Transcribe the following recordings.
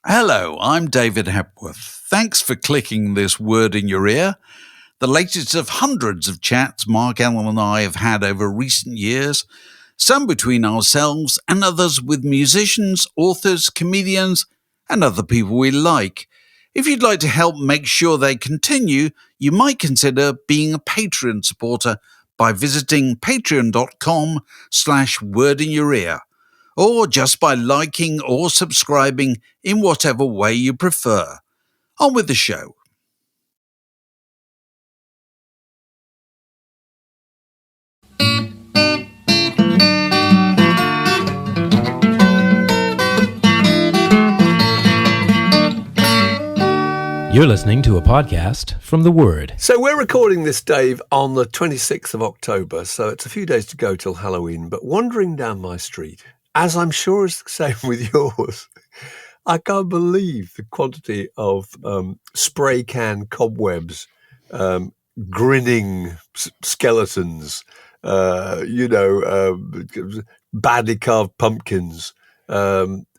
Hello, I'm David Hepworth. Thanks for clicking this word in your ear, the latest of hundreds of chats Mark Allen and I have had over recent years, some between ourselves and others with musicians, authors, comedians, and other people we like. If you'd like to help make sure they continue, you might consider being a Patreon supporter by visiting patreon.com/wordinyourear, or just by liking or subscribing in whatever way you prefer. On with the show. You're listening to a podcast from The Word. So we're recording this, Dave, on the 26th of October, so it's a few days to go till Halloween. But wandering down my street, as I'm sure is the same with yours, I can't believe the quantity of spray can cobwebs, grinning skeletons, badly carved pumpkins,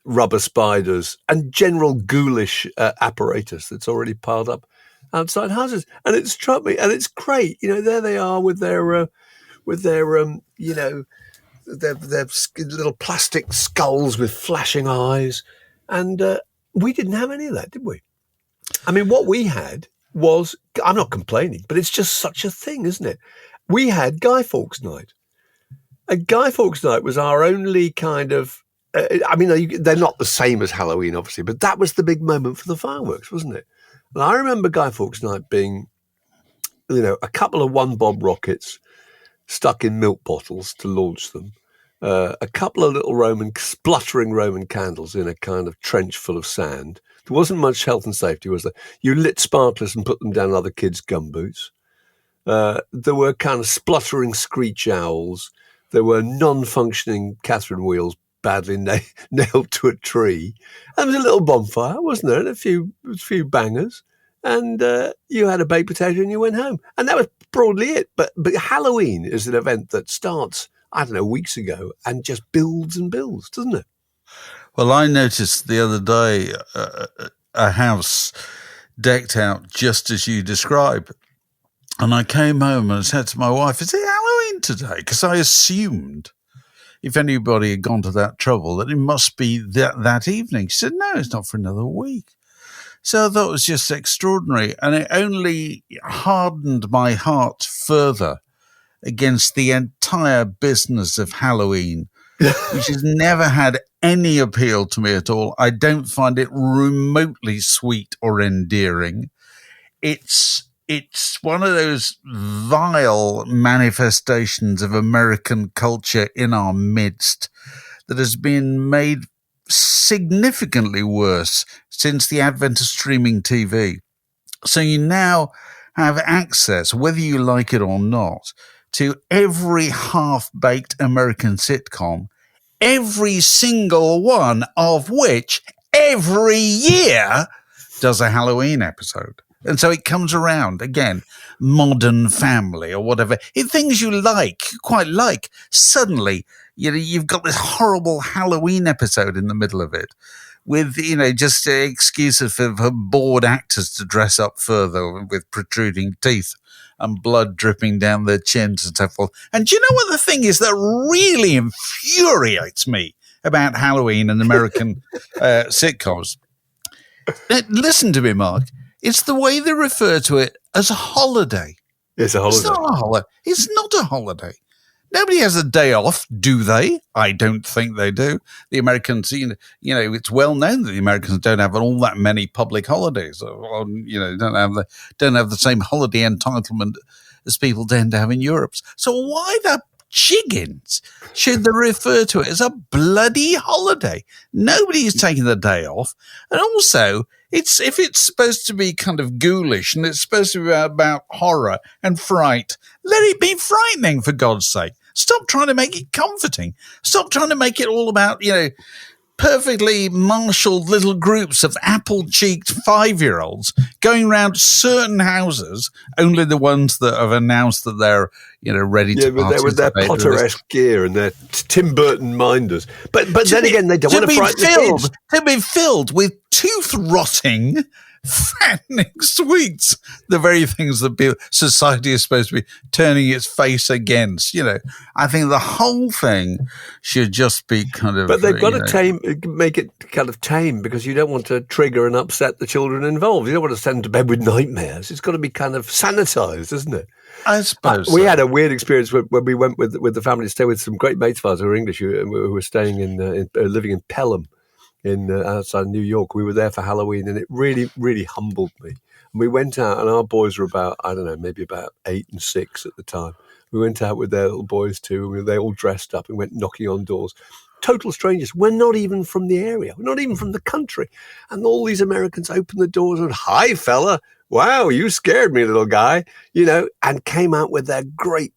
rubber spiders, and general ghoulish apparatus that's already piled up outside houses. And it struck me, and it's great. There they are with their little plastic skulls with flashing eyes. And we didn't have any of that, did we? I mean, what we had was, I'm not complaining, but it's just such a thing, isn't it? We had Guy Fawkes Night. And Guy Fawkes Night was our only kind of, they're not the same as Halloween, obviously, but that was the big moment for the fireworks, wasn't it? And I remember Guy Fawkes Night being, a couple of one-bob rockets stuck in milk bottles to launch them, a couple of little spluttering Roman candles in a kind of trench full of sand. There wasn't much health and safety, was there? You lit sparklers and put them down other kids' gumboots. There were kind of spluttering screech owls. There were non-functioning Catherine wheels badly nailed to a tree. And there was a little bonfire, wasn't there? And a few bangers. And you had a baked potato and you went home. And that was broadly it. But Halloween is an event that starts, weeks ago and just builds and builds, doesn't it? Well, I noticed the other day a house decked out just as you describe. And I came home and said to my wife, is it Halloween today? Because I assumed, if anybody had gone to that trouble, that it must be that evening. She said, no, it's not for another week. So I thought it was just extraordinary. And it only hardened my heart further against the entire business of Halloween, which has never had any appeal to me at all. I don't find it remotely sweet or endearing. It's one of those vile manifestations of American culture in our midst that has been made significantly worse since the advent of streaming TV. So you now have access, whether you like it or not, to every half-baked American sitcom, every single one of which every year does a Halloween episode. And so it comes around, again, Modern Family or whatever. Things you quite like. Suddenly, you've got this horrible Halloween episode in the middle of it with, just excuses for bored actors to dress up further with protruding teeth and blood dripping down their chins and so forth. And do you know what the thing is that really infuriates me about Halloween and American sitcoms? Listen to me, Mark. It's the way they refer to it as a holiday. It's a holiday. It's not a holiday. It's not a holiday. Nobody has a day off, do they? I don't think they do. The Americans, it's well known that the Americans don't have all that many public holidays, or don't have the same holiday entitlement as people tend to have in Europe. So why the chiggins should they refer to it as a bloody holiday? Nobody is taking the day off, and also, if it's supposed to be kind of ghoulish and it's supposed to be about horror and fright, let it be frightening, for God's sake. Stop trying to make it comforting. Stop trying to make it all about, perfectly marshaled little groups of apple-cheeked 5-year-olds going around certain houses, only the ones that have announced that they're, ready to but they with their participate. Potter-esque gear and their Tim Burton minders. But then again, they don't want to frighten the kids. To be filled with tooth-rotting, fattening sweets, the very things that society is supposed to be turning its face against. I think the whole thing should just be kind of. But they've got to make it kind of tame, because you don't want to trigger and upset the children involved. You don't want to send them to bed with nightmares. It's got to be kind of sanitized, isn't it? I suppose we had a weird experience when we went with the family to stay with some great mates of ours who were English, who were staying living in Pelham, outside New York. We were there for Halloween, and it really, really humbled me. And we went out, and our boys were about, I don't know, maybe about 8 and 6 at the time. We went out with their little boys too, and they all dressed up and went knocking on doors. Total strangers. We're not even from the area. We're not even from the country. And all these Americans opened the doors and, "Hi, fella. Wow, you scared me, little guy," and came out with their great,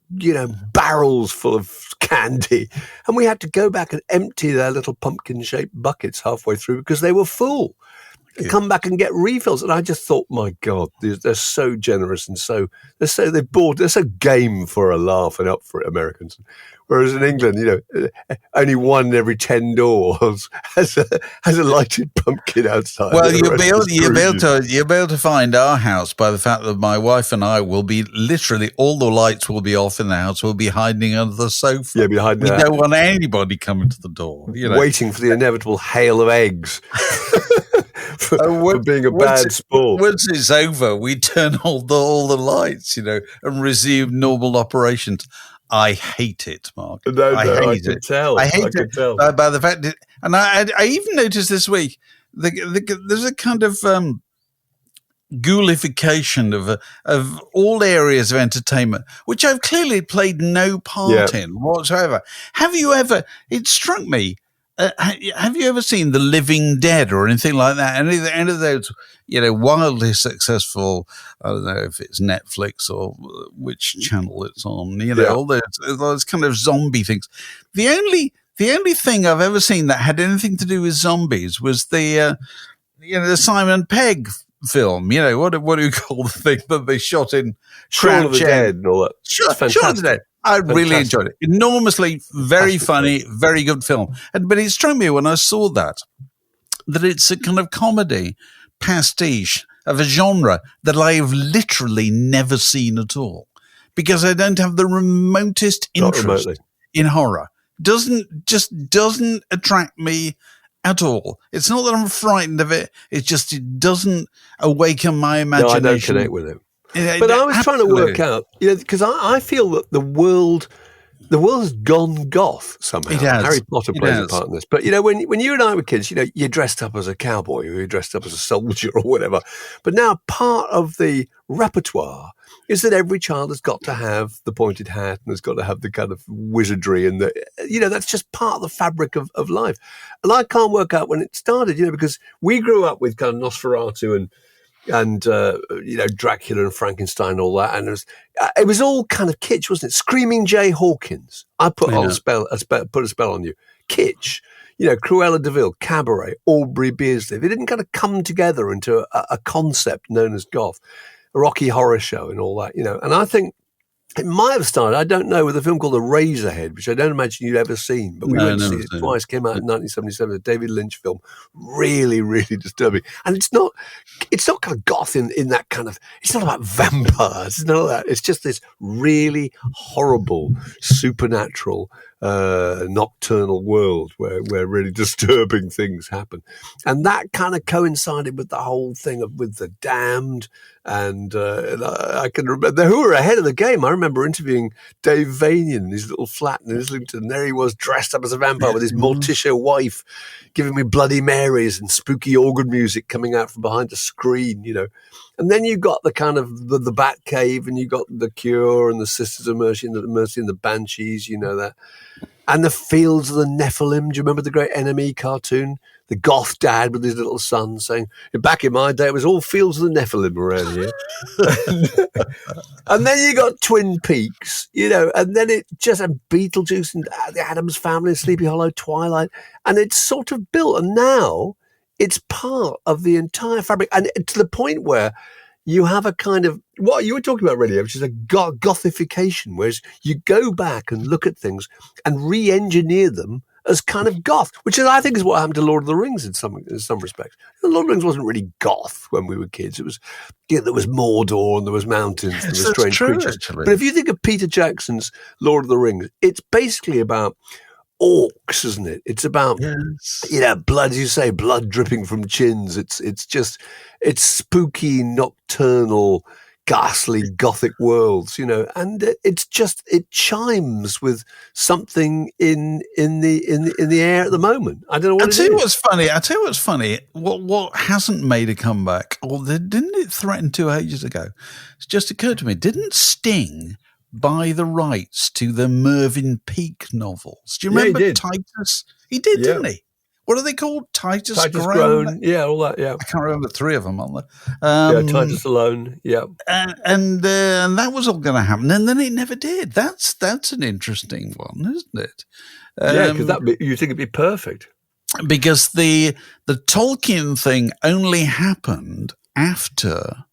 barrels full of candy. And we had to go back and empty their little pumpkin-shaped buckets halfway through because they were full. And come back and get refills. And I just thought, my God, they're so generous and they're so game for a laugh and up for it, Americans. Whereas in England, only one in every 10 doors has a lighted pumpkin outside. Well, you'll be able to find our house by the fact that my wife and I will be literally, all the lights will be off in the house. We'll be hiding under the sofa. Yeah, behind we don't want anybody coming to the door. Waiting for the inevitable hail of eggs. for being a bad sport. Once it's over, we turn all the lights, and resume normal operations. I hate it, Mark. No, I hate it. I hate it by the fact that, and I even noticed this week there's a kind of ghoulification of all areas of entertainment, which I've clearly played no part in whatsoever. Have you ever? It struck me. Have you ever seen The Living Dead or anything like that? Any of those, wildly successful, I don't know if it's Netflix or which channel it's on, all those kind of zombie things. The only thing I've ever seen that had anything to do with zombies was the Simon Pegg film. What do you call the thing that they shot in Shaun of the Dead and all that? Shaun of the Dead. I really enjoyed it. Enormously, very funny, very good film. But it struck me when I saw that it's a kind of comedy pastiche of a genre that I've literally never seen at all, because I don't have the remotest interest in horror. Doesn't attract me at all. It's not that I'm frightened of it. It's just it doesn't awaken my imagination. No, I don't connect with it. But I was trying to work out, because I feel that the world has gone goth somehow. It has. Harry Potter plays a part in this. But, when you and I were kids, you dressed up as a cowboy or you dressed up as a soldier or whatever. But now part of the repertoire is that every child has got to have the pointed hat and has got to have the kind of wizardry and that's just part of the fabric of life. And I can't work out when it started, because we grew up with kind of Nosferatu and Dracula and Frankenstein and all that, and it was all kind of kitsch, wasn't it? Screaming Jay Hawkins, I put a spell on you. Kitsch, Cruella de Vil, Cabaret, Aubrey Beardsley. They didn't kind of come together into a concept known as goth, a Rocky Horror Show and all that, And I think it might have started, I don't know, with a film called The Razorhead, which I don't imagine you'd ever seen, but we went to see it twice. Came out in 1977, a David Lynch film, really, really disturbing. And it's not kind of goth in that kind of. It's not about vampires. It's not that. It's just this really horrible, supernatural, nocturnal world where really disturbing things happen, and that kind of coincided with the whole thing with the Damned. And I can remember who were ahead of the game. I remember interviewing Dave Vanian in his little flat in Islington. And there he was, dressed up as a vampire with his Morticia wife, giving me Bloody Marys and spooky organ music coming out from behind the screen, And then you got the kind of the Bat Cave, and you got the Cure and the Sisters of Mercy and the Banshees, that. And the Fields of the Nephilim. Do you remember the great Enemy cartoon? the goth dad with his little son saying, back in my day, it was all fields of the Nephilim around here. And then you got Twin Peaks, and then it just had Beetlejuice and the Addams Family, Sleepy Hollow, Twilight, and it's sort of built. And now it's part of the entire fabric, and to the point where you have a kind of what you were talking about, radio, which is a gothification, whereas you go back and look at things and re-engineer them as kind of goth, which I think is what happened to Lord of the Rings in some respects. Lord of the Rings wasn't really goth when we were kids. It was, there was Mordor and there was mountains and there were strange creatures. Actually. But if you think of Peter Jackson's Lord of the Rings, it's basically about orcs, isn't it? It's about, blood, as you say, blood dripping from chins. It's spooky, nocturnal, ghastly gothic worlds, and it chimes with something in the air at the moment. I don't know what it is. I'll tell you what's funny. What hasn't made a comeback, or didn't it threaten 2 ages ago? It's just occurred to me. Didn't Sting buy the rights to the Mervyn Peake novels? Do you remember Titus? He did, didn't he? What are they called? Titus Grown? Yeah, all that, yeah. I can't remember 3 of them on there. Titus Alone, yeah. And that was all going to happen, and then it never did. That's an interesting one, isn't it? Because you think it'd be perfect. Because the Tolkien thing only happened after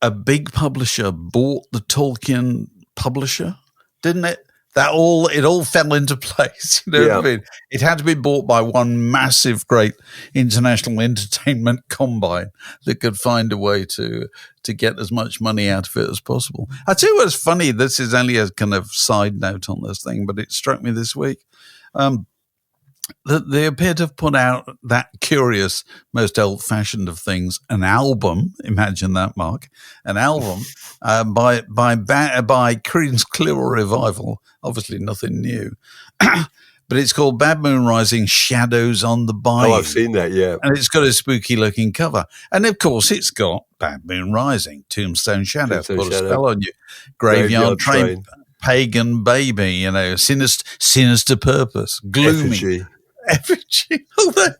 a big publisher bought the Tolkien publisher, didn't it? It all fell into place. What I mean? It had to be bought by one massive, great international entertainment combine that could find a way to get as much money out of it as possible. I tell you what's funny. This is only a kind of side note on this thing, but it struck me this week. They appear to have put out that curious, most old-fashioned of things, an album. Imagine that, Mark. An album by Creedence Clearwater Revival. Obviously nothing new. But it's called Bad Moon Rising, Shadows on the Bayou. Oh, I've seen that, yeah. And it's got a spooky-looking cover. And, of course, it's got Bad Moon Rising, Tombstone Shadow, put a spell on you, Graveyard Train, Pagan Baby, sinister Purpose, Gloomy. Effigy.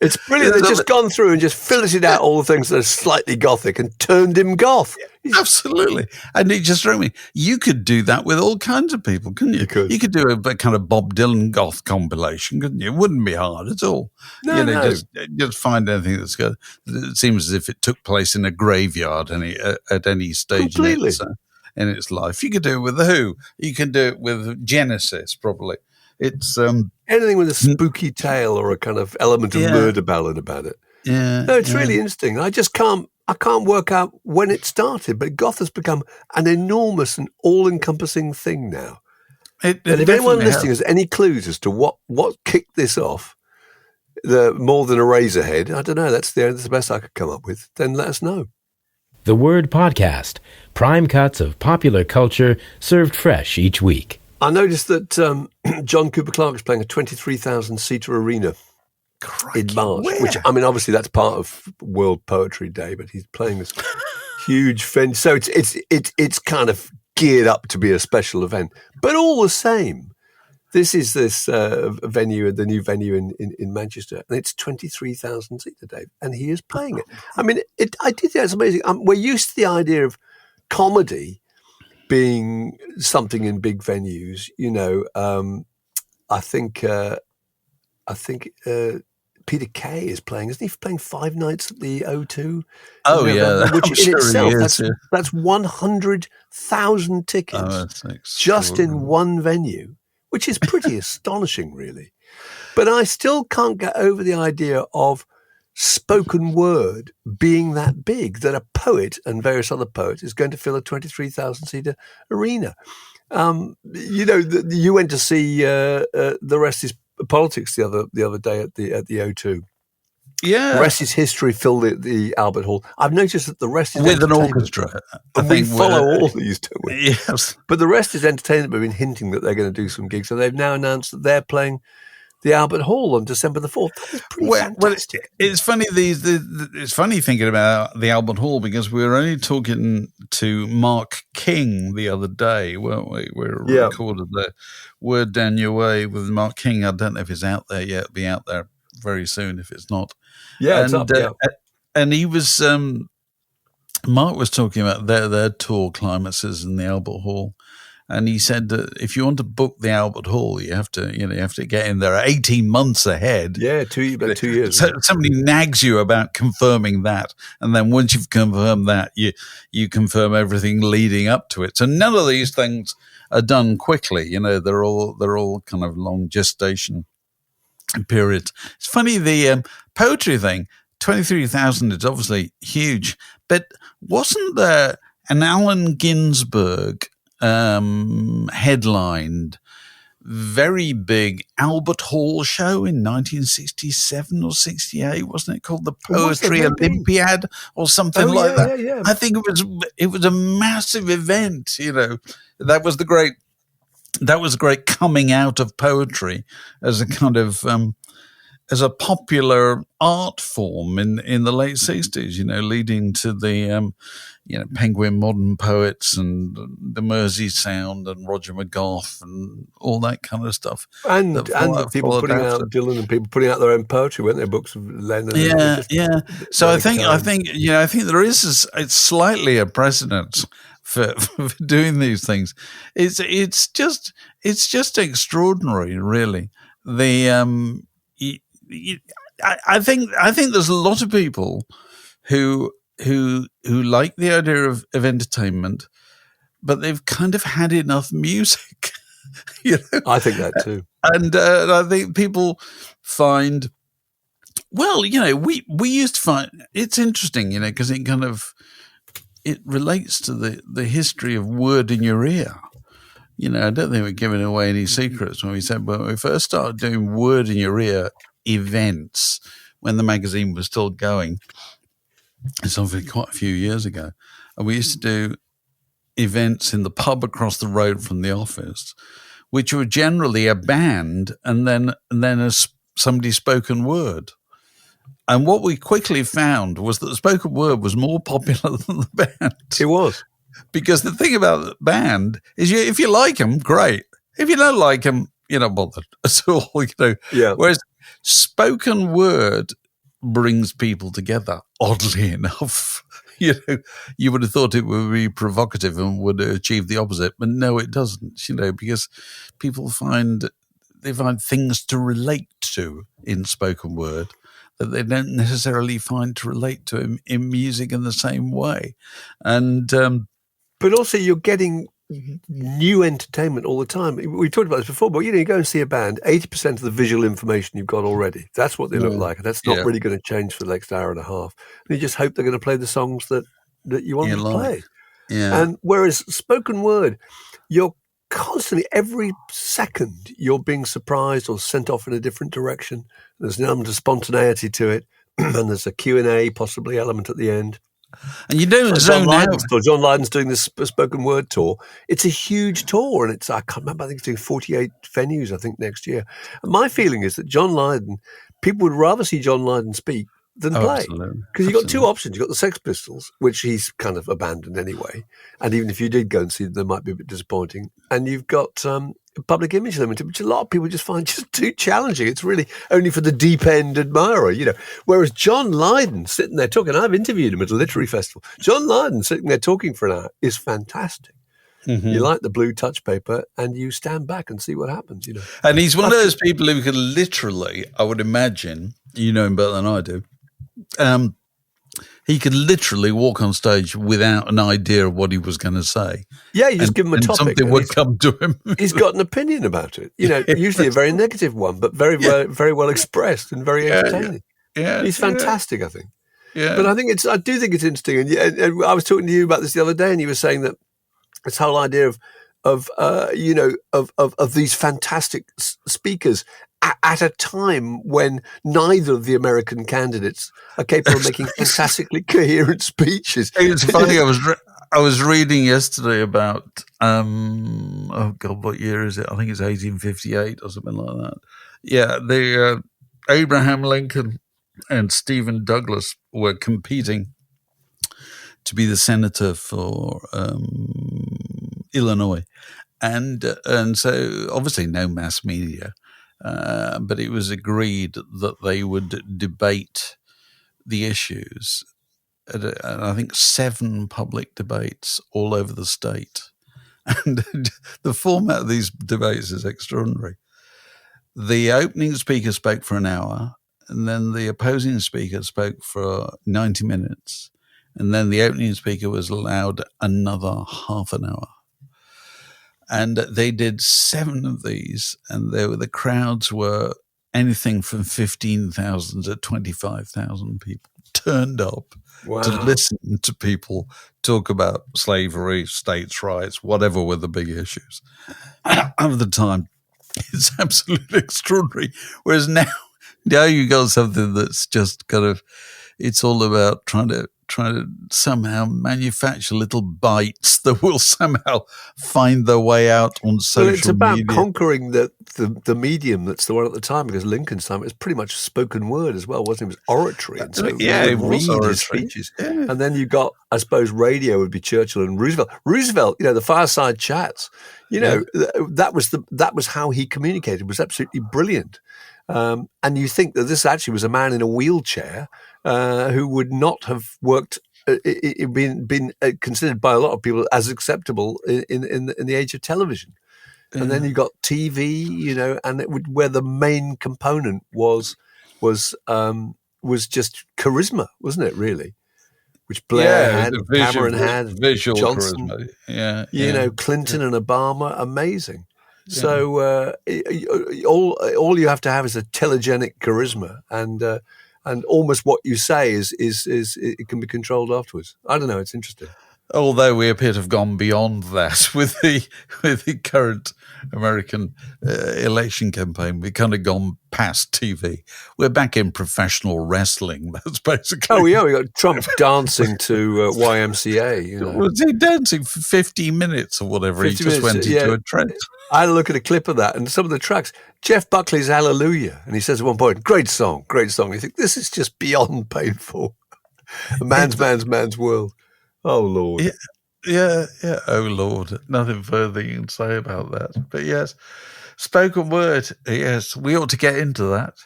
It's brilliant. They've just gone through and just filleted out all the things that are slightly gothic and turned him goth. Absolutely. And it just struck me, you could do that with all kinds of people, couldn't you? You could do a kind of Bob Dylan goth compilation, couldn't you? It wouldn't be hard at all. No. Just find anything that's good. It seems as if it took place in a graveyard at any stage in its life. You could do it with The Who. You can do it with Genesis, probably. It's anything with a spooky tale or a kind of element of murder ballad about it. Yeah. No, it's really interesting. I can't work out when it started, but goth has become an enormous and all-encompassing thing now. And if anyone listening has any clues as to what kicked this off, more than a razor head, I don't know, that's the best I could come up with, then let us know. The Word Podcast, prime cuts of popular culture served fresh each week. I noticed that John Cooper Clarke is playing a 23,000-seater arena in March, which, I mean, obviously that's part of World Poetry Day, but he's playing this huge venue. So it's kind of geared up to be a special event. But all the same, this is this venue, the new venue in Manchester, and it's 23,000-seater, Dave, and he is playing it. I mean, I did think it's amazing. We're used to the idea of comedy being something in big venues, I think Peter Kay is playing. Isn't he playing 5 nights at the O2? Oh, yeah. Which in itself, that's 100,000 tickets just in one venue, which is pretty astonishing, really. But I still can't get over the idea of spoken word being that big, that a poet and various other poets is going to fill a 23,000-seater arena. You went to see The Rest Is Politics the other day at the O2. Yeah, The Rest Is History filled the Albert Hall. I've noticed that The Rest Is with an orchestra. And we follow all these, don't we? Yes, but The Rest Is Entertainment have been hinting that they're going to do some gigs, so they've now announced that they're playing the Albert Hall on December the 4th. That is pretty fantastic. It's funny. It's funny thinking about the Albert Hall, because we were only talking to Mark King the other day, weren't we? We recorded the Word Down Your Way with Mark King. I don't know if he's out there yet. It'll be out there very soon if it's not. Yeah, it's And up. Yeah. and he was Mark was talking about their tour climaxes in the Albert Hall. And he said that if you want to book the Albert Hall, you have to get in there 18 months ahead. Yeah, about 2 years. So somebody nags you about confirming that, and then once you've confirmed that, you confirm everything leading up to it. So none of these things are done quickly. They're all kind of long gestation periods. It's funny, the poetry thing. 23,000 is obviously huge, but wasn't there an Allen Ginsberg headlined very big Albert Hall show in 1967 or 68, wasn't it, called the Poetry Olympiad or something like that? Yeah. I think it was a massive event. That was the great coming out of poetry as a kind of as a popular art form in the late 60s, leading to the Penguin Modern Poets and the Mersey Sound and Roger McGough and all that kind of stuff. And people putting out Dylan and people putting out their own poetry, weren't there? Books of Lennon. Yeah. So I think there is it's slightly a precedent for doing these things. It's just extraordinary, really. I think there's a lot of people who like the idea of entertainment, but they've kind of had enough music. I think that too. And I think people find, well, we used to find it's interesting, because it relates to the history of word in your ear. I don't think we're giving away any secrets when we said when we first started doing word in your ear events when the magazine was still going. It's obviously quite a few years ago. And we used to do events in the pub across the road from the office, which were generally a band and then somebody's spoken word. And what we quickly found was that the spoken word was more popular than the band. It was. Because the thing about the band is if you like them, great. If you don't like them, you're not bothered at all. Yeah. Whereas spoken word brings people together, oddly enough. You would have thought it would be provocative and would achieve the opposite, but no, it doesn't, because people find things to relate to in spoken word that they don't necessarily find to relate to in music in the same way. And but also you're getting new entertainment all the time. We talked about this before, but you go and see a band, 80% of the visual information you've got already. That's what they look like. And that's not really going to change for the next hour and a half. And you just hope they're going to play the songs that you want them to play. Yeah. And whereas spoken word, you're constantly, every second, you're being surprised or sent off in a different direction. There's an element of spontaneity to it. And there's a Q&A possibly element at the end. And you don't zone out. John Lydon's doing this spoken word tour. It's a huge tour, and I can't remember, I think it's doing 48 venues, I think, next year. And my feeling is that John Lydon, people would rather see John Lydon speak than play. Because you've got two options. You've got the Sex Pistols, which he's kind of abandoned anyway. And even if you did go and see them, they might be a bit disappointing. And you've got Public Image Limited, which a lot of people just find just too challenging. It's really only for the deep end admirer, Whereas John Lydon sitting there talking, I've interviewed him at a literary festival. John Lydon sitting there talking for an hour is fantastic. Mm-hmm. You light the blue touch paper and you stand back and see what happens, And he's one of those people who can literally, I would imagine, you know him better than I do, he could literally walk on stage without an idea of what he was going to say. Yeah, you just give him a topic. Something would come to him. He's got an opinion about it. Usually a very negative one, but very well expressed and very entertaining. Yeah, he's fantastic, I think. Yeah, but I do think it's interesting. And I was talking to you about this the other day, and you were saying that this whole idea of these fantastic speakers at a time when neither of the American candidates are capable of making fantastically coherent speeches. It's funny. I was reading yesterday about what year is it? I think it's 1858 or something like that. Yeah, the Abraham Lincoln and Stephen Douglas were competing to be the senator for Illinois, and so obviously no mass media. but it was agreed that they would debate the issues at, I think, 7 public debates all over the state. And the format of these debates is extraordinary. The opening speaker spoke for an hour, and then the opposing speaker spoke for 90 minutes, and then the opening speaker was allowed another half an hour. And they did 7 of these, and the crowds were anything from 15,000 to 25,000 people turned up to listen to people talk about slavery, states' rights, whatever were the big issues of the time. It's absolutely extraordinary. Whereas now you got something that's just kind of, it's all about trying to somehow manufacture little bites that will somehow find their way out on social media. Well, it's about conquering the medium that's the one at the time, because Lincoln's time, it was pretty much spoken word as well, wasn't it? It was oratory. And so it was read oratory. his speeches. Yeah. And then you got, I suppose, radio would be Churchill and Roosevelt. Roosevelt, the fireside chats, that was how he communicated. It was absolutely brilliant. And you think that this actually was a man in a wheelchair who would not have worked, been considered by a lot of people as acceptable in the age of television. And then you got TV, and where the main component was just charisma, wasn't it? Really, which Blair had, Cameron had, visual Johnson, charisma. Clinton and Obama, amazing. Yeah. So all you have to have is a telegenic charisma, and almost what you say is it can be controlled afterwards. I don't know. It's interesting. Although we appear to have gone beyond that with the current American election campaign, we've kind of gone past TV. We're back in professional wrestling. That's basically. Oh yeah, we got Trump dancing to YMCA. Was he dancing for 50 minutes or whatever? He just went into a trance. I had a look at a clip of that, and some of the tracks. Jeff Buckley's "Hallelujah," and he says at one point, "Great song, great song." You think this is just beyond painful. A man's world. Oh, Lord. Yeah. Oh, Lord. Nothing further you can say about that. But yes, spoken word. Yes, we ought to get into that.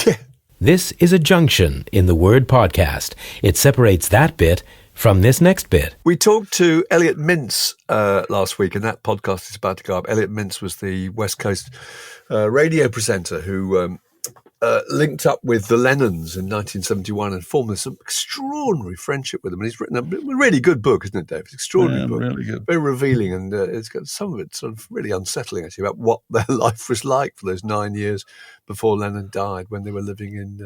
Yeah. This is a junction in the Word podcast. It separates that bit from this next bit. We talked to Elliot Mintz last week, and that podcast is about to go up. Elliot Mintz was the West Coast radio presenter who linked up with the Lennons in 1971 and formed some extraordinary friendship with them. And he's written a really good book, isn't it, Dave? It's an extraordinary book. Really good. Very revealing, and it's got some of it sort of really unsettling, actually, about what their life was like for those 9 years before Lennon died, when they were living in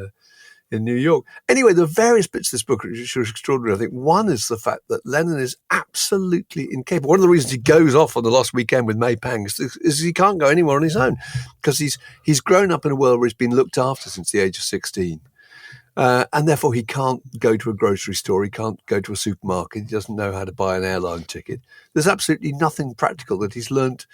New York. Anyway, there are various bits of this book which are extraordinary. I think one is the fact that Lennon is absolutely incapable. One of the reasons he goes off on the last weekend with May Pang is he can't go anywhere on his own, because he's grown up in a world where he's been looked after since the age of 16. And therefore he can't go to a grocery store, he can't go to a supermarket, he doesn't know how to buy an airline ticket. There's absolutely nothing practical that he's learnt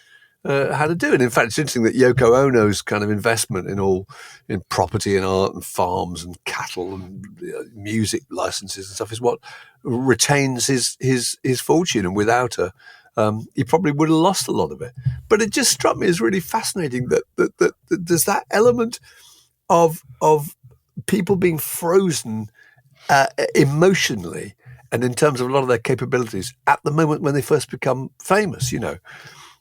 how to do it. In fact, it's interesting that Yoko Ono's kind of investment in property and art and farms and cattle and music licenses and stuff is what retains his fortune. And without her, he probably would have lost a lot of it. But it just struck me as really fascinating that there's that element of people being frozen emotionally and in terms of a lot of their capabilities at the moment when they first become famous,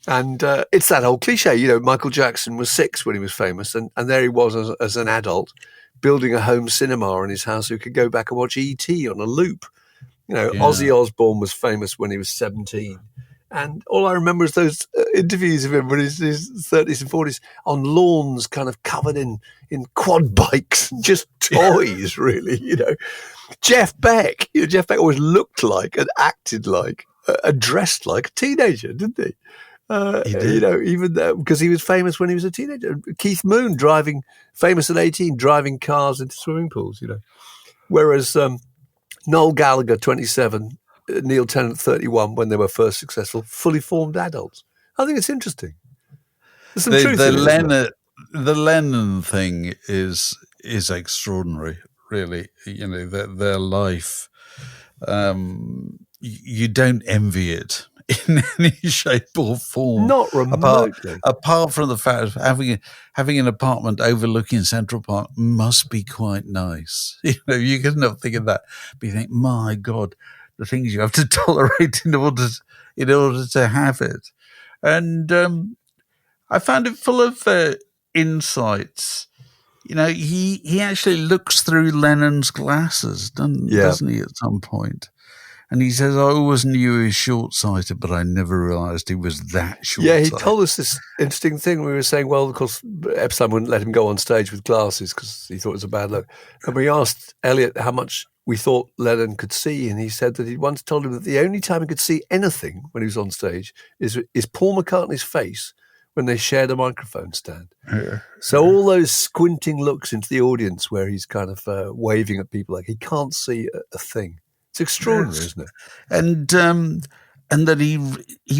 And it's that old cliche, Michael Jackson was 6 when he was famous, and there he was as an adult building a home cinema in his house who could go back and watch E.T. on a loop. Ozzy Osbourne was famous when he was 17. And all I remember is those interviews of him when he's in his 30s and 40s on lawns kind of covered in quad bikes, just toys, really, Jeff Beck, Jeff Beck always looked like and acted like, dressed like a teenager, didn't he? Even though, because he was famous when he was a teenager. Keith Moon famous at 18, driving cars into swimming pools, Whereas Noel Gallagher, 27, Neil Tennant, 31, when they were first successful, fully formed adults. I think it's interesting. There's some truth in it, the Lennon thing is extraordinary, really. Their life, you don't envy it in any shape or form. Not remotely. Apart from the fact of having an apartment overlooking Central Park must be quite nice. You can never think of that, but you think, my God, the things you have to tolerate in order to have it. And I found it full of insights. He actually looks through Lennon's glasses, doesn't he, at some point? And he says, I always knew he was short-sighted, but I never realised he was that short-sighted. Yeah, he told us this interesting thing. We were saying, well, of course, Epstein wouldn't let him go on stage with glasses because he thought it was a bad look. And we asked Elliot how much we thought Lennon could see, and he said that he once told him that the only time he could see anything when he was on stage is Paul McCartney's face when they shared a microphone stand. Yeah. So all those squinting looks into the audience where he's kind of waving at people, like he can't see a thing. It's extraordinary, isn't it? And that he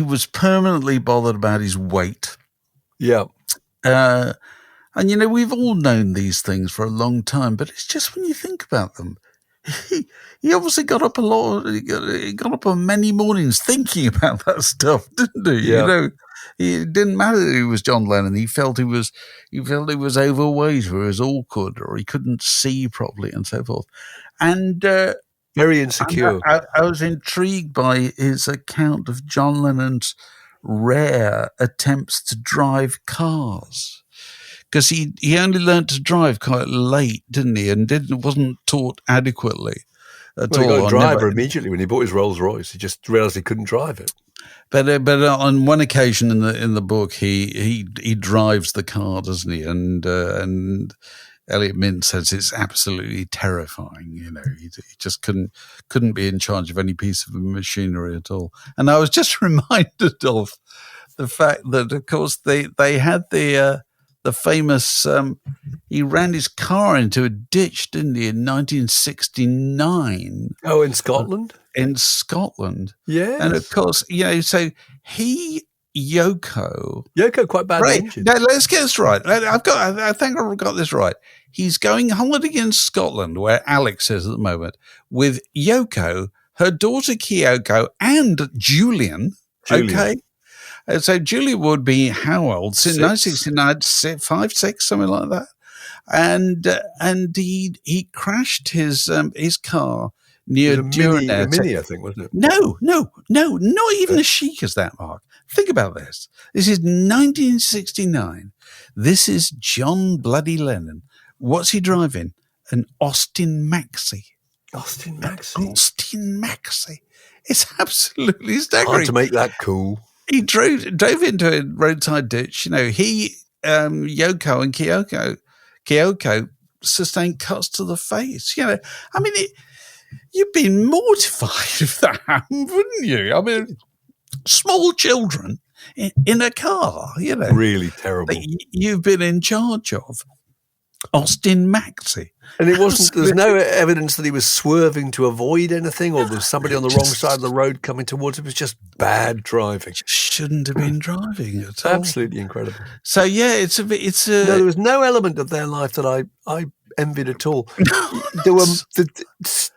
was permanently bothered about his weight. Yeah. And we've all known these things for a long time, but it's just when you think about them, he obviously got up a lot. He got up on many mornings thinking about that stuff, didn't he? Yeah. It didn't matter that he was John Lennon. He felt he was overweight, or he was awkward, or he couldn't see properly, and so forth. And very insecure. I was intrigued by his account of John Lennon's rare attempts to drive cars, because he only learned to drive quite late, didn't he? And wasn't taught adequately at all. He got a driver immediately when he bought his Rolls Royce. He just realised he couldn't drive it. But on one occasion in the book, he drives the car, doesn't he? And Elliot Mintz says it's absolutely terrifying. He just couldn't be in charge of any piece of machinery at all. And I was just reminded of the fact that, of course, they had the famous. He ran his car into a ditch, didn't he, in 1969? Oh, in Scotland. In Scotland, yeah, and of course, so Yoko quite bad. Right, now, let's get this right. I think I've got this right. He's going holiday in Scotland, where Alex is at the moment, with Yoko, her daughter Kyoko, and Julian. Okay, and so Julian would be how old? Since 1969, 5, 6, something like that. And he crashed his car near a Mini, I think, wasn't it? No, not even as chic as that, Mark. Think about this. This is 1969. This is John Bloody Lennon. What's he driving? An Austin Maxi. Austin Maxi. It's absolutely staggering. Hard to make that cool. He drove into a roadside ditch. He, Yoko and Kyoko sustained cuts to the face. You'd be mortified if that happened, wouldn't you? I mean, small children in a car, Really terrible. that you've been in charge of. Austin Maxi. And it wasn't, there's no evidence that he was swerving to avoid anything, or there's somebody on the wrong side of the road coming towards him. It was just bad driving. Shouldn't have been driving at all. Absolutely incredible. So, yeah, no, there was no element of their life that I envied at all. There were,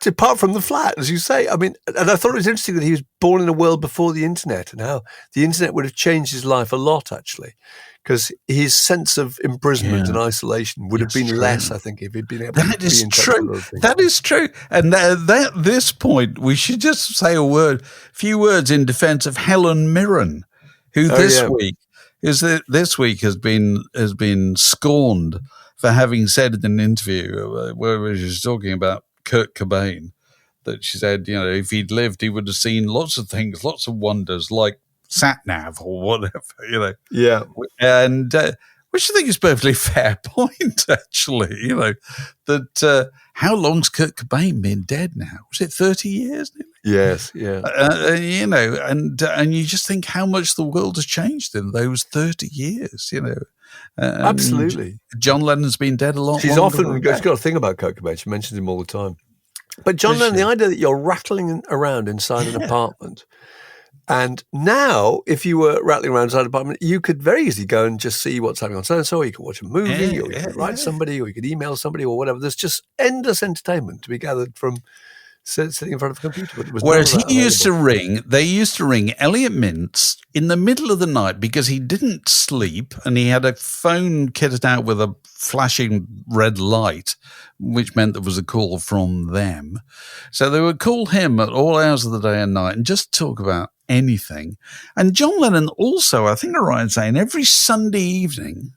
apart from the flat, as you say. I mean, and I thought it was interesting that he was born in a world before the internet, and how the internet would have changed his life a lot, actually, because his sense of imprisonment and isolation would have been less, I think, if he'd been able to be in touch with other things. That is true. And at this point, we should just say a few words in defense of Helen Mirren, who this week has been scorned for having said in an interview where she was talking about Kurt Cobain, that she said, if he'd lived, he would have seen lots of things, lots of wonders, like sat-nav or whatever, Yeah. And which I think is a perfectly fair point, actually, that how long's Kurt Cobain been dead now? Was it 30 years? Yes, yeah. And you just think how much the world has changed in those 30 years, Absolutely. John Lennon's been dead a lot She's longer. she's got a thing about Kurt Cobain. She mentions him all the time. But John Lennon, the idea that you're rattling around inside an apartment, and now if you were rattling around inside an apartment, you could very easily go and just see what's happening on so-and-so, or you could watch a movie, or you could write somebody, or you could email somebody, or whatever. There's just endless entertainment to be gathered from sitting in front of a computer. But it was Whereas none of that they used to ring Elliot Mintz in the middle of the night because he didn't sleep and he had a phone kitted out with a flashing red light, which meant there was a call from them. So they would call him at all hours of the day and night and just talk about anything. And John Lennon also, I think I'm right in saying, every Sunday evening,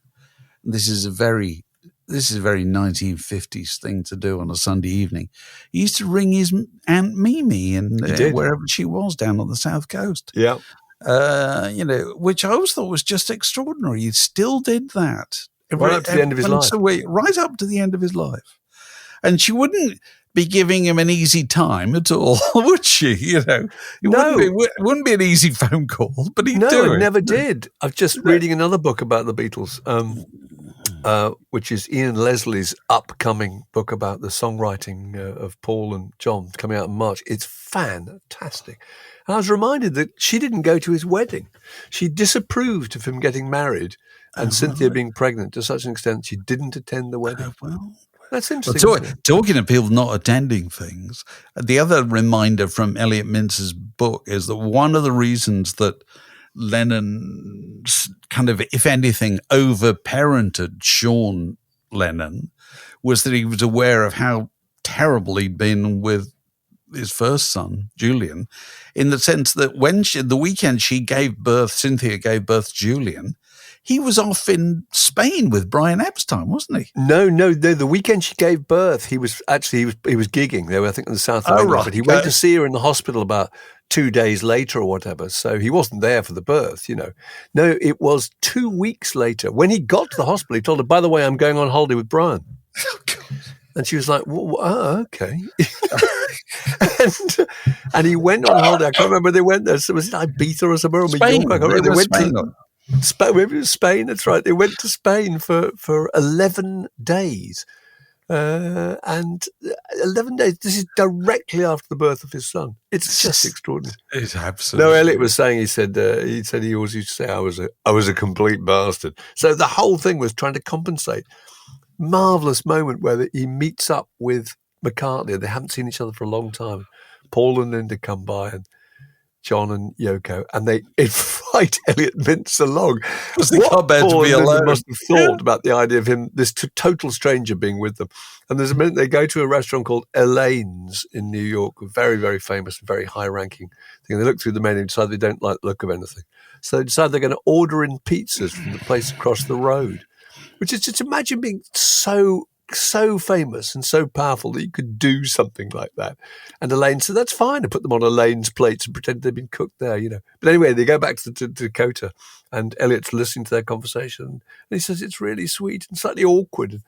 this is a very 1950s thing to do on a Sunday evening. He used to ring his Aunt Mimi and wherever she was down on the South Coast. Yeah. Which I always thought was just extraordinary. He still did that. Right up to the end of his life. Right up to the end of his life. And she wouldn't be giving him an easy time at all, would she? It wouldn't be an easy phone call, but he'd do it. No, it never did. I'm just reading another book about the Beatles, which is Ian Leslie's upcoming book about the songwriting of Paul and John, coming out in March. It's fantastic. And I was reminded that she didn't go to his wedding. She disapproved of him getting married and Cynthia being pregnant to such an extent she didn't attend the wedding. That's interesting. Talking of people not attending things, the other reminder from Elliot Mintz's book is that one of the reasons that Lennon kind of, if anything, over-parented Sean Lennon was that he was aware of how terrible he'd been with his first son, Julian, in the sense that when the weekend Cynthia gave birth to Julian, he was off in Spain with Brian Epstein, wasn't he? No. The weekend she gave birth, he was gigging. They were, I think, in the south of England. Right. But he went to see her in the hospital about 2 days later or whatever. So he wasn't there for the birth, No, it was 2 weeks later. When he got to the hospital, he told her, by the way, I'm going on holiday with Brian. Oh, God. And she was like, okay. and he went on holiday. I can't remember where they went there. So was it Ibiza or somewhere? Spain. They went to maybe it was Spain. That's right. They went to Spain for 11 days. And 11 days, this is directly after the birth of his son. It's just extraordinary. It's absolutely. No, Elliot was saying, he said he always used to say, I was a complete bastard. So the whole thing was trying to compensate. Marvellous moment where he meets up with McCartney. They haven't seen each other for a long time. Paul and Linda come by and John and Yoko, and they invite Elliot Mintz along. Because they can't bear to be alone. Must have thought about the idea of him, this total stranger, being with them. And there's a minute they go to a restaurant called Elaine's in New York, very, very famous and very high-ranking thing. And they look through the menu and decide they don't like the look of anything. So they decide they're going to order in pizzas from the place across the road, which is just imagine being so famous and so powerful that you could do something like that. And Elaine said, that's fine. I put them on Elaine's plates and pretend they'd been cooked there, But anyway, they go back to Dakota and Elliot's listening to their conversation. And he says, it's really sweet and slightly awkward. And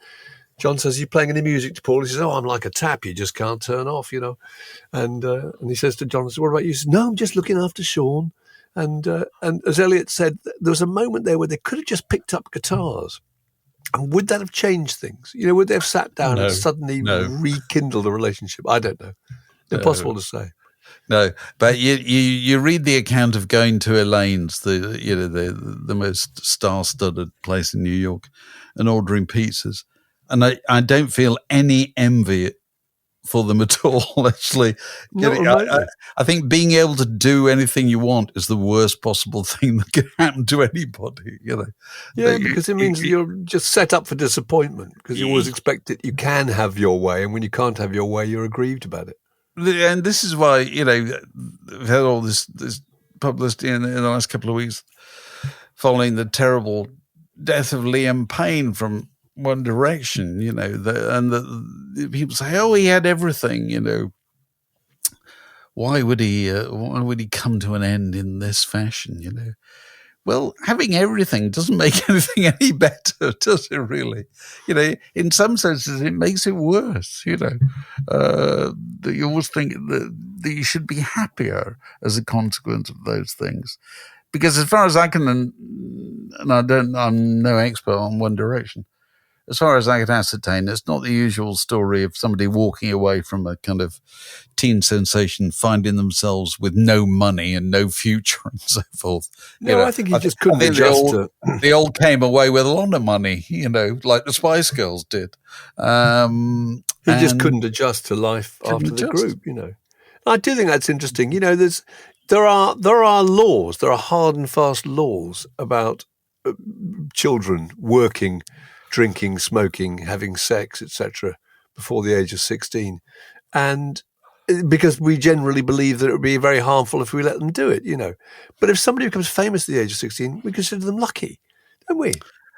John says, are you playing any music to Paul? He says, I'm like a tap. You just can't turn off, And he says to John, what about you? He says, no, I'm just looking after Sean. And as Elliot said, there was a moment there where they could have just picked up guitars. And would that have changed things? Would they have sat down and suddenly rekindled the relationship? I don't know. Impossible to say. No, but you read the account of going to Elaine's, the most star-studded place in New York, and ordering pizzas, and I don't feel any envy for them at all. Actually, I think being able to do anything you want is the worst possible thing that can happen to anybody. Yeah, because it means you're just set up for disappointment because you always expect that you can have your way, and when you can't have your way, you're aggrieved about it. And this is why we've had all this publicity in the last couple of weeks following the terrible death of Liam Payne from One Direction, the people say, "Oh, he had everything." Why would he come to an end in this fashion? Well, having everything doesn't make anything any better, does it? Really, in some senses, it makes it worse. That you always think that you should be happier as a consequence of those things, because as far as I can, and I'm no expert on One Direction. As far as I can ascertain, it's not the usual story of somebody walking away from a kind of teen sensation, finding themselves with no money and no future and so forth. I think he just couldn't adjust to. They all came away with a lot of money, like the Spice Girls did. He just couldn't adjust to life after the group, I do think that's interesting. There are laws, there are hard and fast laws about children working, drinking, smoking, having sex, etc., before the age of 16, and because we generally believe that it would be very harmful if we let them do it. But if somebody becomes famous at the age of 16, we consider them lucky, don't we?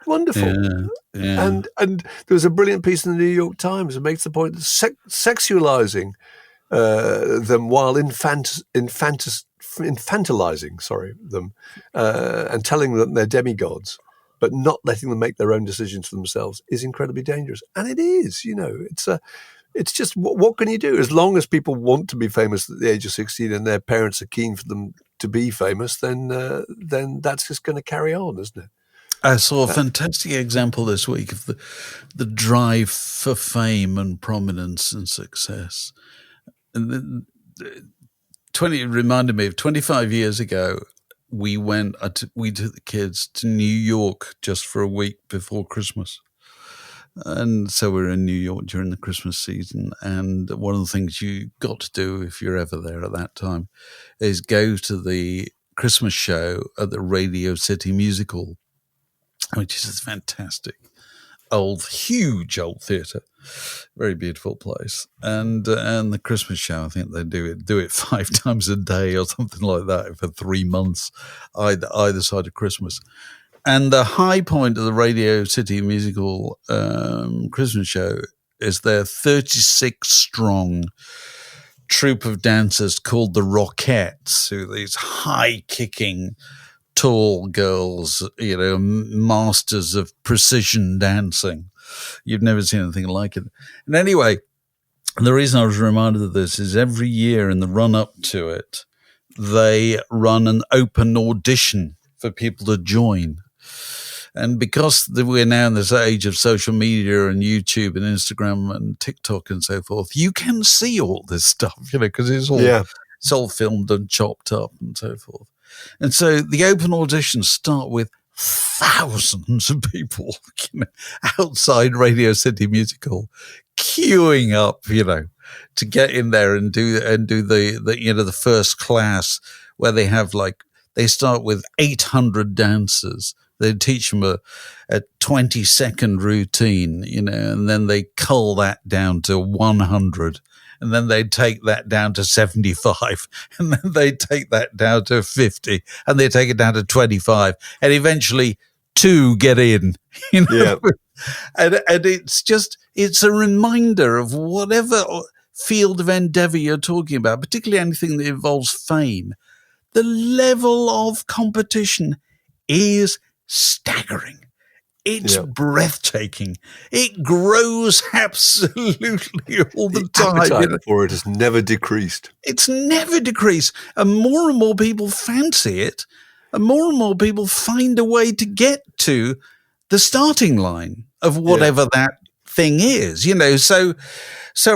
Wonderful. Yeah. And there was a brilliant piece in the New York Times that makes the point that sexualizing them while infantilizing, them, and telling them they're demigods, but not letting them make their own decisions for themselves is incredibly dangerous. And it is, it's just, what can you do? As long as people want to be famous at the age of 16 and their parents are keen for them to be famous, then that's just going to carry on, isn't it? I saw a fantastic example this week of the drive for fame and prominence and success. And it reminded me of 25 years ago, we took the kids to New York just for a week before Christmas. And so we were in New York during the Christmas season. And one of the things you got to do if you're ever there at that time is go to the Christmas show at the Radio City Music Hall, which is a fantastic huge old theatre, very beautiful place. And the Christmas show, I think they do it 5 times a day or something like that for 3 months, either side of Christmas. And the high point of the Radio City Musical Christmas show is their 36 strong troupe of dancers called the Rockettes, who are these high kicking tall girls, masters of precision dancing. You've never seen anything like it. And anyway, the reason I was reminded of this is every year in the run up to it, they run an open audition for people to join. And because we're now in this age of social media and YouTube and Instagram and TikTok and so forth, you can see all this stuff, because it's all filmed and chopped up and so forth. And so the open auditions start with thousands of people outside Radio City Music Hall queuing up, to get in there and do the first class, where they start with 800 dancers. They teach them a 20-second routine, and then they cull that down to 100. And then they take that down to 75, and then they take that down to 50, and they take it down to 25, and eventually 2 get in. Yeah. And it's a reminder of whatever field of endeavor you're talking about, particularly anything that involves fame. The level of competition is staggering. It's breathtaking. It grows absolutely all the time. Appetite for it has never decreased. It's never decreased. And more people fancy it, and more people find a way to get to the starting line of whatever that thing is, So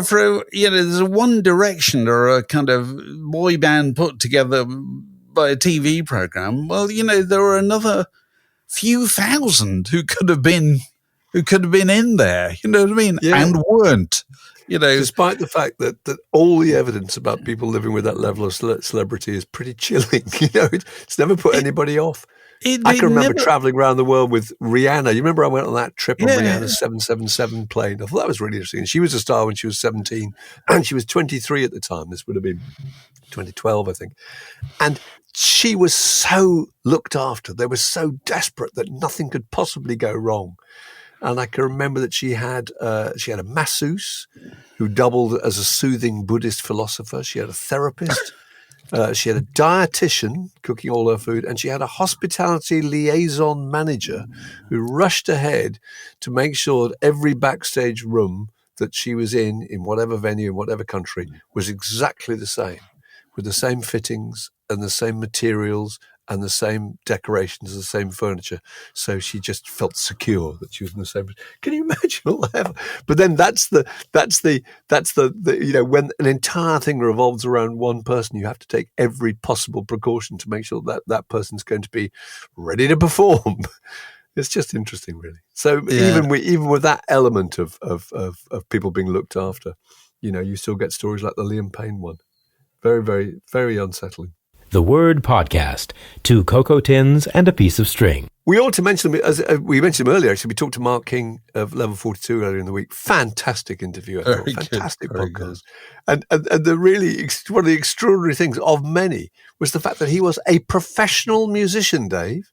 for, there's a One Direction or a kind of boy band put together by a TV program. Well, there were another few thousand who could have been in there, you know what I mean? Yeah. And weren't, Despite the fact that all the evidence about people living with that level of celebrity is pretty chilling, it's never put anybody off. I can remember traveling around the world with Rihanna. You remember I went on that trip on Rihanna's 777 plane? I thought that was really interesting. She was a star when she was 17, and she was 23 at the time. This would have been 2012, I think. And she was so looked after. They were so desperate that nothing could possibly go wrong. And I can remember that she had a masseuse who doubled as a soothing Buddhist philosopher. She had a therapist. She had a dietitian cooking all her food, and she had a hospitality liaison manager who rushed ahead to make sure that every backstage room that she was in whatever venue, in whatever country, was exactly the same, with the same fittings and the same materials and the same decorations, the same furniture. So she just felt secure that she was in the same. Can you imagine all that? But then that's the when an entire thing revolves around one person, you have to take every possible precaution to make sure that person's going to be ready to perform. It's just interesting, really. So even with that element of people being looked after, you still get stories like the Liam Payne one. Very, very, very unsettling. The Word Podcast. 2 cocoa tins and a piece of string. We ought to mention them, as we mentioned them earlier, actually. We talked to Mark King of Level 42 earlier in the week. Fantastic interview, I thought. Very Fantastic good, very podcast. And the really, one of the extraordinary things of many was the fact that he was a professional musician, Dave,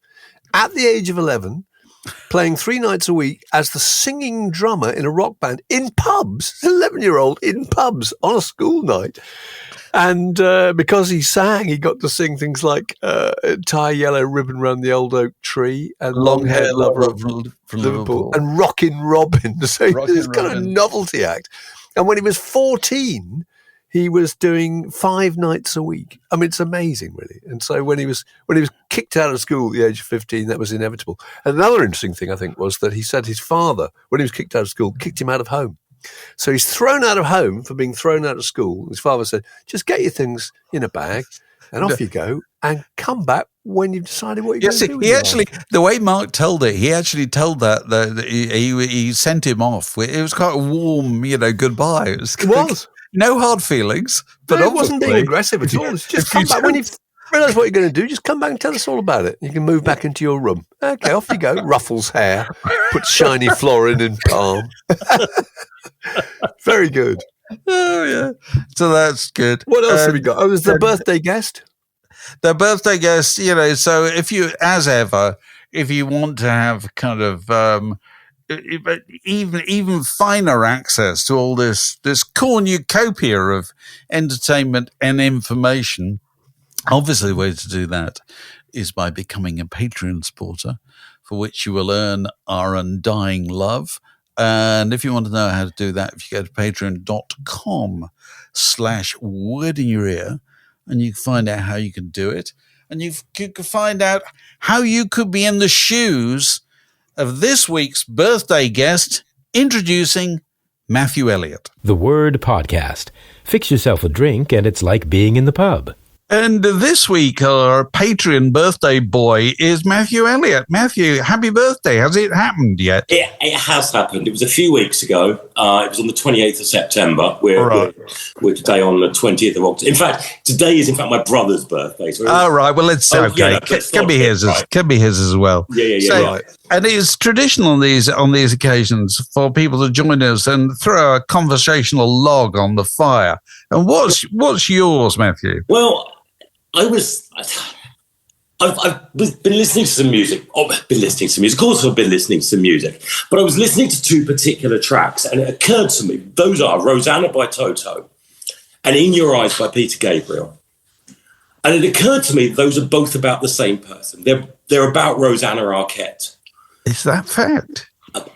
at the age of 11, playing 3 nights a week as the singing drummer in a rock band in pubs, 11-year-old in pubs on a school night. And because he sang, he got to sing things like Tie a Yellow Ribbon Round the Old Oak Tree and Long-Haired Lover from Liverpool and Rockin' Robin. So it's kind of a novelty act. And when he was 14, he was doing 5 nights a week. I mean, it's amazing, really. And so when he was kicked out of school at the age of 15, that was inevitable. And another interesting thing, I think, was that he said his father, when he was kicked out of school, kicked him out of home. So he's thrown out of home for being thrown out of school. His father said, just get your things in a bag and off you go and come back when you've decided what you're going to do. He actually, the way Mark told it, he actually told that he sent him off. It was quite a warm, goodbye. It was. No hard feelings. But it wasn't being aggressive at all. It's just come back when you've realised what you're going to do. Just come back and tell us all about it. You can move back into your room. Okay, off you go. Ruffles hair. Puts shiny florin in palm. Very good. Oh, yeah. So that's good. What else have we got? Oh, there's the birthday guest. The birthday guest, so if you want to have kind of even finer access to all this cornucopia of entertainment and information, obviously the way to do that is by becoming a Patreon supporter, for which you will earn our undying love. And if you want to know how to do that, if you go to patreon.com/wordinyour-ear, and you can find out how you can do it. And you can find out how you could be in the shoes of this week's birthday guest, introducing Matthew Elliott. The Word Podcast. Fix yourself a drink and it's like being in the pub. And this week, our Patreon birthday boy is Matthew Elliott. Matthew, happy birthday. Has it happened yet? It has happened. It was a few weeks ago. It was on the 28th of September. We're today on the 20th of October. In fact, today is my brother's birthday. So right. Well, it's okay. Yeah, can be his. Right. Can be his as well. Yeah. Right. And it's traditional on these occasions for people to join us and throw a conversational log on the fire. And what's yours, Matthew? Well, I've been listening to some music. Of course I've been listening to some music. But I was listening to 2 particular tracks, and it occurred to me, those are Rosanna by Toto and In Your Eyes by Peter Gabriel. And it occurred to me those are both about the same person. They're about Rosanna Arquette. Is that fact?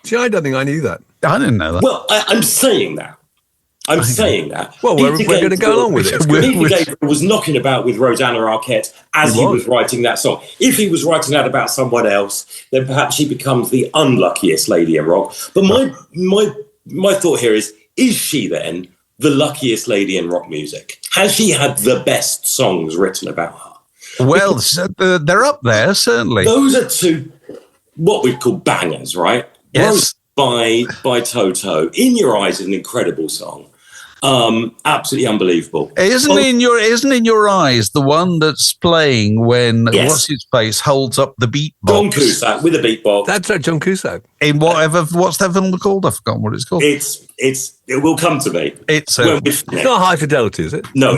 See, I don't think I knew that. I didn't know that. Well, I'm saying that. Well, we're going to go along with it. Peter Gabriel was knocking about with Rosanna Arquette as he was writing that song. If he was writing that about someone else, then perhaps she becomes the unluckiest lady in rock. But my thought here is she then the luckiest lady in rock music? Has she had the best songs written about her? Well, they're up there, certainly. Those are 2 what we'd call bangers, right? Yes. By Toto. In Your Eyes is an incredible song. Absolutely unbelievable. Isn't in your eyes the one that's playing when what's his face holds up the beatbox? John Cusack with a beatbox. That's right, John Cusack. In what's that film called? I've forgotten what it's called. It will come to me. It's not High Fidelity, is it? No.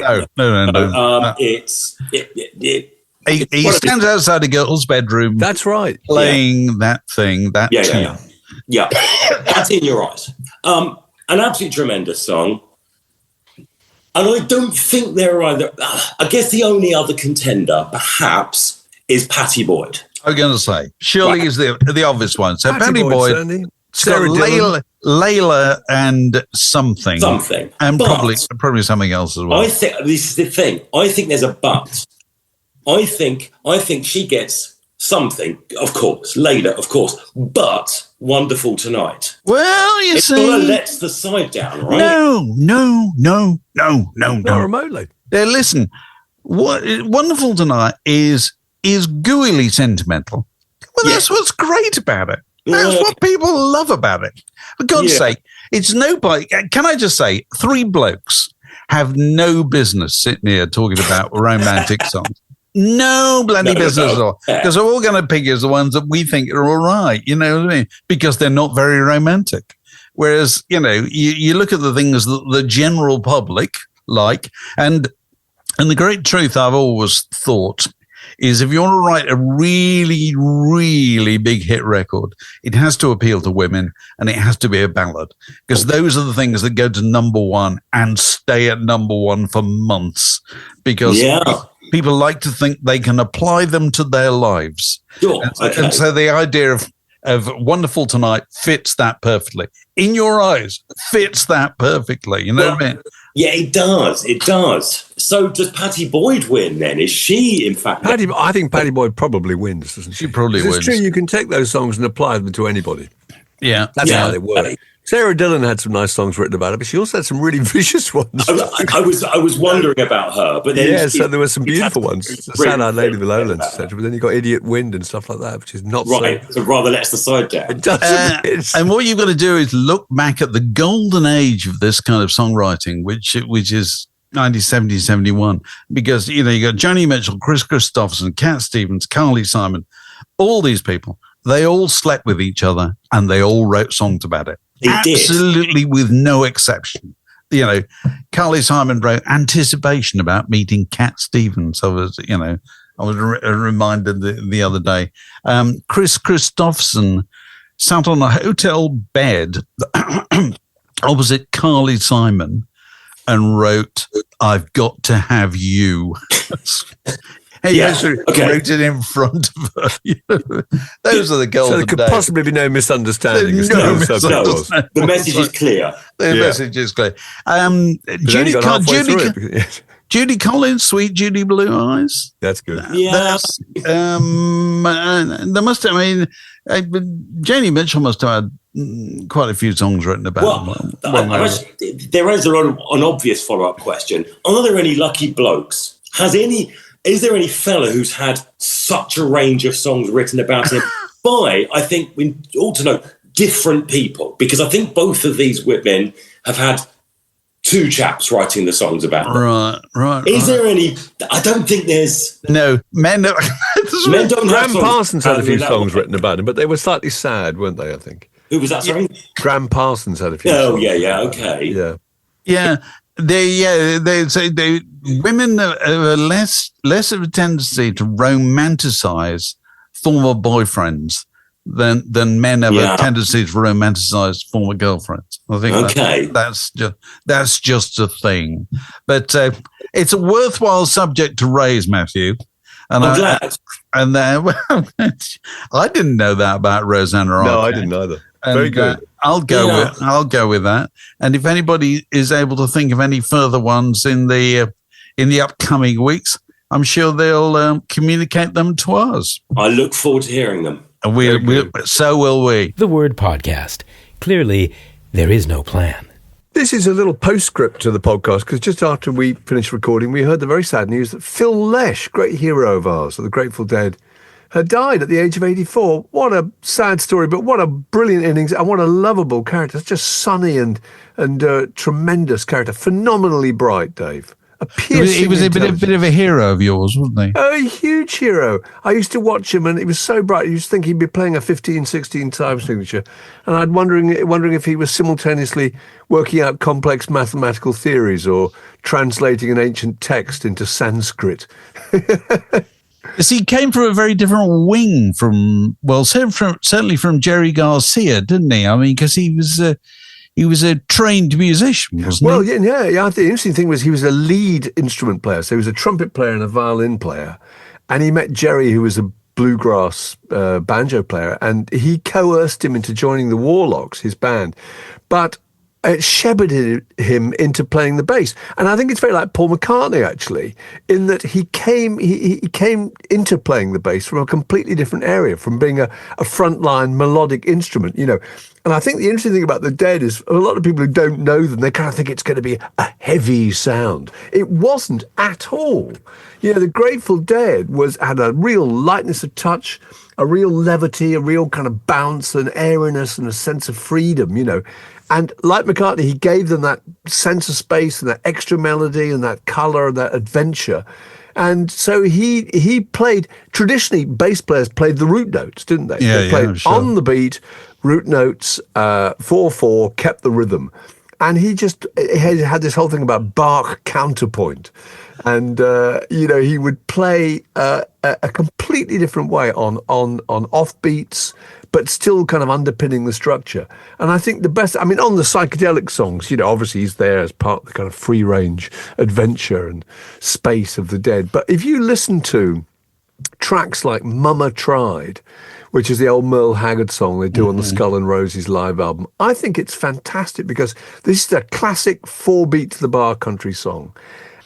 He stands outside a girl's bedroom. That's right. Playing that thing. Yeah. That's In Your Eyes. An absolutely tremendous song. And I don't think there are either. I guess the only other contender, perhaps, is Pattie Boyd. I'm going to say, surely is the obvious one. So Pattie Boyd, Sarah Layla and something. And but probably something else as well. I think this is the thing. I think there's a but. I think she gets something, of course, Layla, of course, but Wonderful Tonight. Well, you see, it lets the side down, right? No. Not remotely. Listen, Wonderful Tonight is gooeyly sentimental. Well, that's what's great about it. That's what people love about it. For God's sake, it's nobody. Can I just say, 3 blokes have no business sitting here talking about romantic songs. No bloody business at all. Because we're all going to pick as the ones that we think are all right, you know what I mean? Because they're not very romantic. Whereas, you know, you look at the things that the general public like, and the great truth I've always thought is if you want to write a really, really big hit record, it has to appeal to women and it has to be a ballad, because those are the things that go to number one and stay at number one for months, because people like to think they can apply them to their lives. Sure. And so the idea of Wonderful Tonight fits that perfectly. In Your Eyes fits that perfectly. You know what I mean? Yeah, it does. It does. So does Pattie Boyd win then? Is she, in fact... I think Pattie Boyd probably wins, doesn't she? She probably wins. It's true, you can take those songs and apply them to anybody. Yeah. That's how they work. Sarah Dillon had some nice songs written about her, but she also had some really vicious ones. I was wondering about her, but then so there were some beautiful ones. Sad-Eyed Lady of the Lowlands, etc. But then you got Idiot Wind and stuff like that, which is not so rather lets the side down. It does. And what you've got to do is look back at the golden age of this kind of songwriting, which is 1970, 71, because you got Joni Mitchell, Chris Christopherson, Cat Stevens, Carly Simon, all these people. They all slept with each other and they all wrote songs about it. Absolutely, with no exception. Carly Simon wrote Anticipation about meeting Cat Stevens. I was reminded the other day. Chris Christopherson sat on a hotel bed opposite Carly Simon and wrote, "I've got to have you." He actually wrote it in front of her. Those are the golden days. So there could possibly be no misunderstanding. The message is clear. The message is clear. Judy Collins, Sweet Judy Blue Eyes. That's good. Joni Mitchell must have had quite a few songs written about them. There is an obvious follow-up question. Are there any lucky blokes? Is there any fella who's had such a range of songs written about him by, I think we ought to know, different people? Because I think both of these women have had two chaps writing the songs about them. Right. Is there any... I don't think there's... No, men don't have Graham Parsons had a few songs written about him, but they were slightly sad, weren't they, I think? Who was that, sorry? Graham Parsons had a few songs. Oh, yeah, okay. Yeah. They say women have less of a tendency to romanticize former boyfriends than men have a tendency to romanticize former girlfriends. I think that's just a thing. But it's a worthwhile subject to raise, Matthew. And I'm glad. I didn't know that about Rosanna Arquette. No, I didn't either. Very good. I'll go with that. And if anybody is able to think of any further ones in the upcoming weeks, I'm sure they'll communicate them to us. I look forward to hearing them. And so will we. The Word Podcast. Clearly, there is no plan. This is a little postscript to the podcast, because just after we finished recording, we heard the very sad news that Phil Lesh, great hero of ours, of the Grateful Dead, had died at the age of 84. What a sad story, but what a brilliant innings and what a lovable character. It's just sunny and tremendous character. Phenomenally bright, Dave. He was a bit of a hero of yours, wasn't he? Oh, a huge hero. I used to watch him and he was so bright. You used to think he'd be playing a 15, 16 time signature. And I'd wondering if he was simultaneously working out complex mathematical theories or translating an ancient text into Sanskrit. He came from a very different wing certainly from Jerry Garcia, didn't he? I mean, because he was a trained musician, wasn't he? Well, yeah. The interesting thing was he was a lead instrument player. So he was a trumpet player and a violin player. And he met Jerry, who was a bluegrass banjo player, and he coerced him into joining the Warlocks, his band. But it shepherded him into playing the bass. And I think it's very like Paul McCartney, actually, in that he came into playing the bass from a completely different area, from being a frontline melodic instrument, And I think the interesting thing about the Dead is a lot of people who don't know them, they kind of think it's going to be a heavy sound. It wasn't at all. The Grateful Dead had a real lightness of touch, a real levity, a real kind of bounce and airiness and a sense of freedom, And like McCartney, he gave them that sense of space and that extra melody and that colour and that adventure. And so he played, traditionally bass players played the root notes, didn't they? Yeah, they played sure. on the beat, root notes, 4/4, kept the rhythm. And he had this whole thing about Bach counterpoint. And, he would play a completely different way on offbeats, but still kind of underpinning the structure. And I think the best, on the psychedelic songs, obviously he's there as part of the kind of free range adventure and space of the Dead. But if you listen to tracks like Mama Tried, which is the old Merle Haggard song they do on the Skull and Roses live album, I think it's fantastic because this is a classic 4-beat to the bar country song.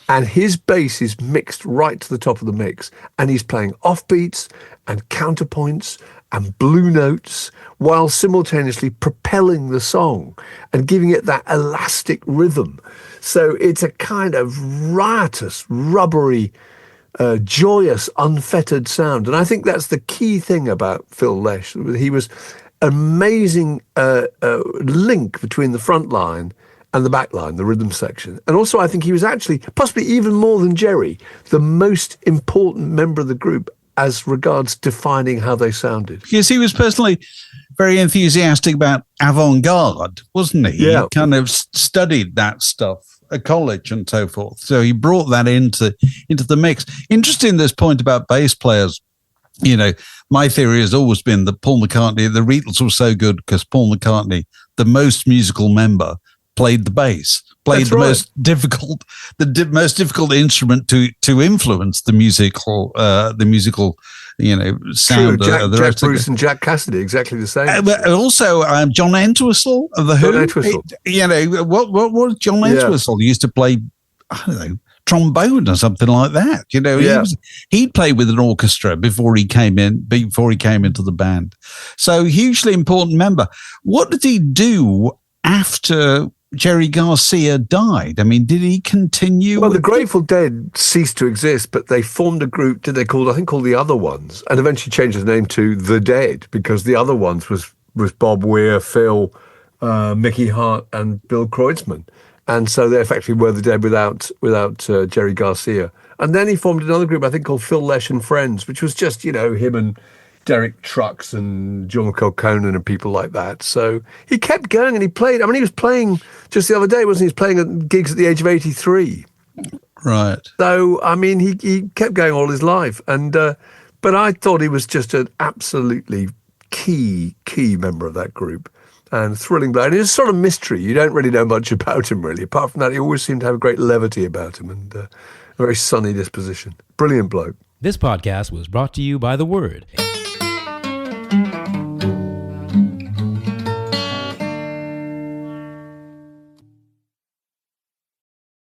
And his bass is mixed right to the top of the mix. And he's playing offbeats and counterpoints and blue notes while simultaneously propelling the song and giving it that elastic rhythm. So it's a kind of riotous, rubbery, joyous, unfettered sound. And I think that's the key thing about Phil Lesh. He was an amazing link between the front line and the back line, the rhythm section. And also I think he was actually, possibly even more than Jerry, the most important member of the group as regards defining how they sounded. Because he was personally very enthusiastic about avant-garde, wasn't he? Yeah. He kind of studied that stuff at college and so forth. So he brought that into the mix. Interesting, this point about bass players. My theory has always been that Paul McCartney, the Beatles were so good because Paul McCartney, the most musical member, played the bass, played the most difficult instrument to influence the musical sound. True, of the Jack rest Bruce of and Jack Cassidy, exactly the same. Also, John Entwistle of the Who. John Entwistle. What John Entwistle used to play, I don't know, trombone or something like that. He'd played with an orchestra before he came into the band. So hugely important member. What did he do after Jerry Garcia died? Did he continue? Well, the Grateful Dead ceased to exist, but they formed a group, called the Other Ones, and eventually changed the name to The Dead, because the Other Ones was Bob Weir, Phil, Mickey Hart, and Bill Kreutzmann. And so they effectively were the Dead without Jerry Garcia. And then he formed another group, I think, called Phil Lesh and Friends, which was just, him and Derek Trucks and John Conan and people like that. So he kept going and he played. He was playing just the other day, wasn't he? He was playing at gigs at the age of 83. Right. So, he kept going all his life. And but I thought he was just an absolutely key member of that group. And thrilling bloke. And it's a sort of mystery. You don't really know much about him, really. Apart from that, he always seemed to have a great levity about him and a very sunny disposition. Brilliant bloke. This podcast was brought to you by The Word.